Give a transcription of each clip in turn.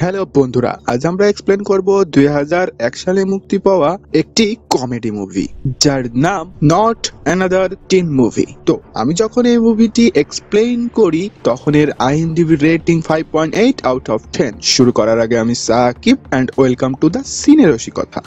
Hello বন্ধুরা, আজ আমরা এক্সপ্লেন করব 2001 সালে মুক্তি পাওয়া একটি কমেডি মুভি যার নাম নট অ্যানাদার টিন মুভি। তো আমি যখন এই মুভিটি এক্সপ্লেইন করি তখন এর আইএমডিবি রেটিং 5.8 আউট অফ 10। শুরু করার আগে আমি Sakib and welcome to the Cine Rasikata.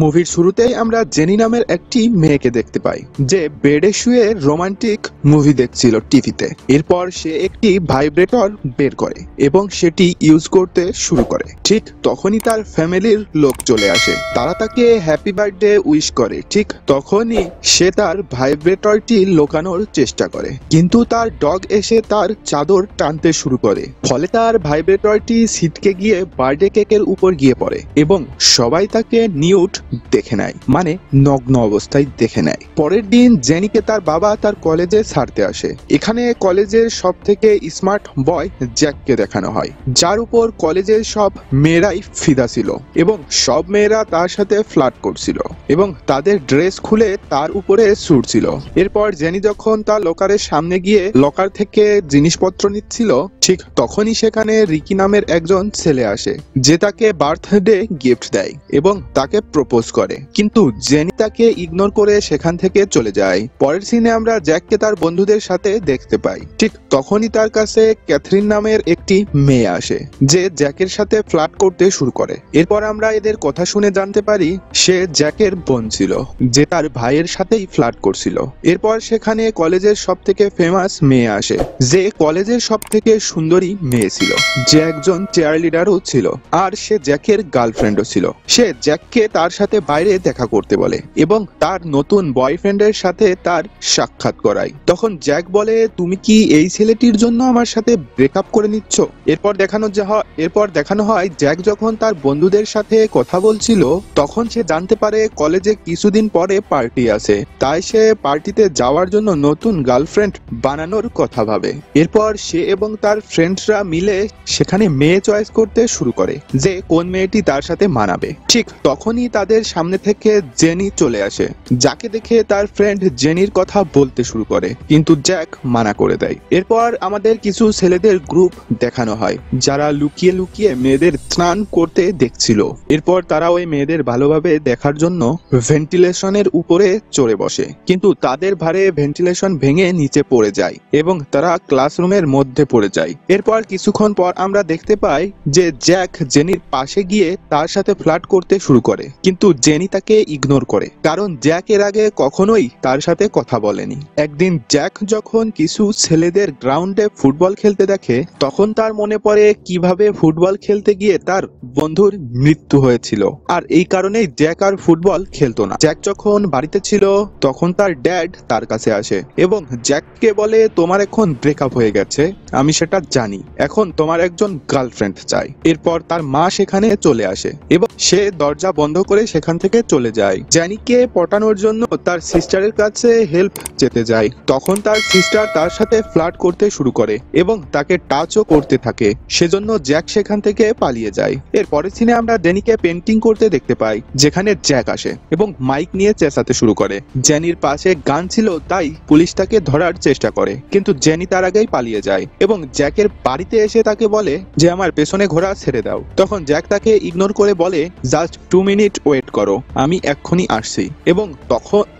মুভির শুরুতেই আমরা জেনি নামের একটি মেয়েকে দেখতে পাই যে বেডে শুয়ে রোমান্টিক মুভি দেখছিল টিভিতে। এরপর সে একটি ভাইব্রেটর বের করে এবং সেটি ইউজ করতে শুরু করে। ঠিক তখনই তার ফ্যামিলির লোক চলে আসে, তারা তাকে হ্যাপি বার্থডে উইশ করে। ঠিক তখনই সে তার ভাইব্রেটরটি লোকানোর চেষ্টা করে, কিন্তু তার ডগ এসে তার চাদর টানতে শুরু করে, ফলে তার ভাইব্রেটরটি ছিটকে গিয়ে বার্থডে কেকের উপর গিয়ে পড়ে এবং সবাই তাকে নিউট দেখে নেয়, মানে নগ্ন অবস্থায় দেখে নেয়। পরের দিন জেনিকে তার বাবা তার কলেজে ছাড়তে আসে। এখানে কলেজের সব থেকে স্মার্ট বয় জ্যাককে দেখানো হয়, যার উপর কলেজের সব মেয়েরাই ফিদা ছিল এবং সব মেয়েরা তার সাথে ফ্লার্ট করছিল এবং তাদের ড্রেস খুলে তার উপরে ছুটছিল। এরপর জেনি যখন তার লকারের সামনে গিয়ে লকার থেকে জিনিসপত্র নিচ্ছিল, ঠিক তখনই সেখানে রিকি নামের একজন ছেলে আসে যে তাকে বার্থডে গিফট দেয় এবং তাকে প্রপোজ করে, কিন্তু জেনি তাকে ইগনোর করে সেখান থেকে চলে যায়। পরের সিনে আমরা জ্যাককে তার বন্ধুদের সাথে দেখতে পাই। ঠিক তখনই তার কাছে ক্যাথরিন নামের একটি মেয়ে আসে যে জ্যাকের সাথে ফ্লার্ট করতে শুরু করে। এরপর আমরা এদের কথা শুনে জানতে পারি সে জ্যাকের বোন ছিল যে তার ভাইয়ের সাথেই ফ্লার্ট করছিল। এরপর সেখানে কলেজের সব থেকে ফেমাস মেয়ে আসে যে কলেজের সব থেকে সুন্দরী মেয়ে ছিল, যে একজন চেয়ার লিডারও ছিল আর সে জ্যাকের গার্লফ্রেন্ডও ছিল। সে জ্যাককে তার সাথে বাইরে দেখা করতে বলে এবং তার নতুন বয়ফ্রেন্ডের সাথে তার সাক্ষাৎ করায়। তখন জ্যাক বলে, তুমি কি এই ছেলেটির জন্য আমার সাথে ব্রেকআপ করে নিচ্ছ? এরপর দেখানো হয় জ্যাক যখন তার বন্ধুদের সাথে কথা বলছিল তখন সে জানতে পারে কলেজে কিছুদিন পরে পার্টি আছে, তাই সে পার্টিতে যাওয়ার জন্য নতুন গার্লফ্রেন্ড বানানোর কথা ভাবে। এরপর সে এবং তার ফ্রেন্ডসরা মিলে সেখানে মেয়ে চয়েস করতে শুরু করে যে কোন মেয়েটি তার সাথে মানাবে। ঠিক তখনই তাদের সামনে থেকে জেনি চলে আসে, যাকে দেখে তার ফ্রেন্ড জেনির কথা বলতে শুরু করে, কিন্তু জ্যাক মানা করে দেয়। এরপর আমাদের কিছু ছেলেদের গ্রুপ দেখানো হয় যারা লুকিয়ে লুকিয়ে মেয়েদের স্নান করতে দেখছিল। এরপর তারা ওই মেয়েদের ভালোভাবে দেখার জন্য ভেন্টিলেশনের উপরে চড়ে বসে, কিন্তু তাদের ভারে ভেন্টিলেশন ভেঙে নিচে পড়ে যায় এবং তারা ক্লাসরুমের মধ্যে পড়ে যায়। এরপর কিছুক্ষণ পর আমরা দেখতে পাই যে জ্যাক জেনির পাশে গিয়ে তার সাথে ফ্লার্ট করতে শুরু করে, কিন্তু জেনি তাকে ইগনোর করে কারণ জ্যাক এর আগে কখনোই তার সাথে কথা বলেনি। একদিন জ্যাক যখন কিছু ছেলেদের গ্রাউন্ডে ফুটবল খেলতে দেখে তখন তার মনে পড়ে কিভাবে ফুটবল খেলতে গিয়ে তার বন্ধুর মৃত্যু হয়েছিল, আর এই কারণেই জ্যাক আর ফুটবল খেলতো না। জ্যাক যখন বাড়িতে ছিল তখন তার ড্যাড তার কাছে আসে এবং জ্যাককে বলে, তোমার এখন ব্রেকআপ হয়ে গেছে, আমি সেটা জানি, এখন তোমার একজন গার্লফ্রেন্ড চাই। এরপর তার মা সেখানে চলে আসে এবং সে দরজা বন্ধ করে সেখান থেকে চলে যায়। জ্যানিকে পটানোর জন্য তার সিস্টারের কাছে হেল্প চেতে যায়। তখন তার সিস্টার তার সাথে ফ্লার্ট করতে শুরু করে এবং তাকে টাচও করতে থাকে, সেজন্য জ্যাক সেখান থেকে পালিয়ে যায়। এর পরের সিনে আমরা জেনিকে পেন্টিং করতে দেখতে পাই, যেখানে জ্যাক আসে এবং মাইক নিয়ে চেঁচাতে শুরু করে। জেনির পাশে গান ছিল তাই পুলিশ তাকে ধরার চেষ্টা করে, কিন্তু জেনি তার আগেই পালিয়ে যায় এবং জ্যাকের বাড়িতে এসে তাকে বলে যে আমার পেছনে ঘোড়া ছেড়ে দাও। তখন জ্যাক তাকে ইগনোর করে বলে, জাস্ট 2 মিনিট ওয়েট করো, আমি এক্ষুনি আসছি।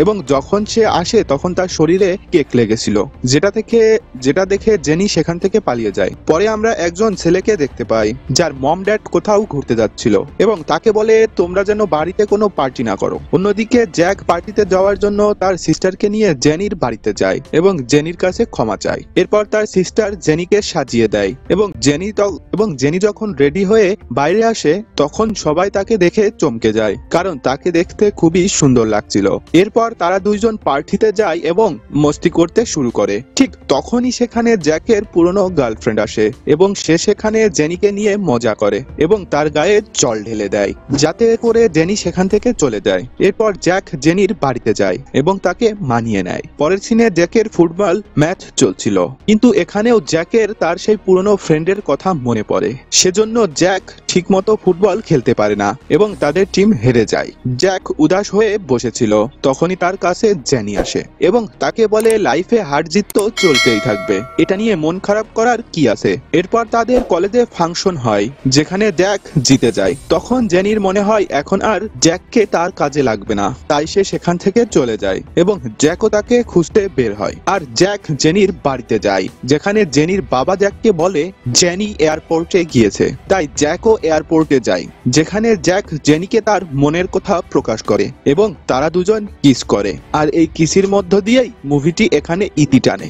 এবং যখন সে আসে তখন তার শরীরে কেক লেগেছিল, যেটা দেখে জেনি সেখান থেকে পালিয়ে যায়। পরে আমরা একজন ছেলেকে দেখতে পাই যার মম ড্যাড কোথাও ঘুরতে যাচ্ছিল এবং তাকে বলে তোমরা যেন বাড়িতে কোনো পার্টি না করো। অন্যদিকে জ্যাক পার্টিতে যাওয়ার জন্য তার সিস্টারকে নিয়ে জেনির বাড়িতে যায় এবং জেনির কাছে ক্ষমা চায়। এরপর তার সিস্টার জেনিকে সাজিয়ে দেয় এবং জেনি যখন রেডি হয়ে বাইরে আসে তখন সবাই তাকে দেখে চমকে যায় কারণ তাকে দেখতে খুবই সুন্দর লাগছিল। এরপর তারা দুইজন পার্টিতে যায় এবং মস্তি করতে শুরু করে। ঠিক তখনই সেখানে জ্যাকের পুরনো গার্লফ্রেন্ড আসে এবং সে সেখানে জেনিকে নিয়ে মজা করে এবং তার গায়ে জল ঢেলে দেয় যাতে করে জেনি সেখান থেকে চলে যায়। এরপর জ্যাক জেনির বাড়িতে যায় এবং তাকে মানিয়ে নেয়। পরের সিনে জ্যাকের ফুটবল ম্যাচ চলছিল, কিন্তু এখানেও জ্যাকের তার সেই পুরনো ফ্রেন্ডের কথা মনে পড়ে, সেজন্য জ্যাক ঠিকমতো ফুটবল খেলতে পারে না এবং তাদের টিম হেরে যায়। জ্যাক উদাস হয়ে বসেছিল, তখনই তার কাছে জেনি আসে এবং তাকে বলে লাইফে হার জিত তো চলতেই থাকবে, এটা নিয়ে মন খারাপ করার কি আছে। এরপর তাদের কলেজে ফাংশন হয় যেখানে জ্যাক জিতে যায়। তখন জেনির মনে হয় এখন আর জ্যাককে তার কাজে লাগবে না, তাই সে সেখান থেকে চলে যায় এবং জ্যাকও তাকে খুঁজতে বের হয়। আর জ্যাক জেনির বাড়িতে যায়, যেখানে জেনির বাবা জ্যাককে বলে জেনি এয়ারপোর্টে গিয়েছে। তাই জ্যাকও এয়ারপোর্টে যায়, যেখানে জ্যাক জেনিকে তার মনের কথা প্রকাশ করে এবং তারা দুজন কিস করে। আর এই কিসের মধ্য দিয়েই মুভিটি এখানে ইতি টানে।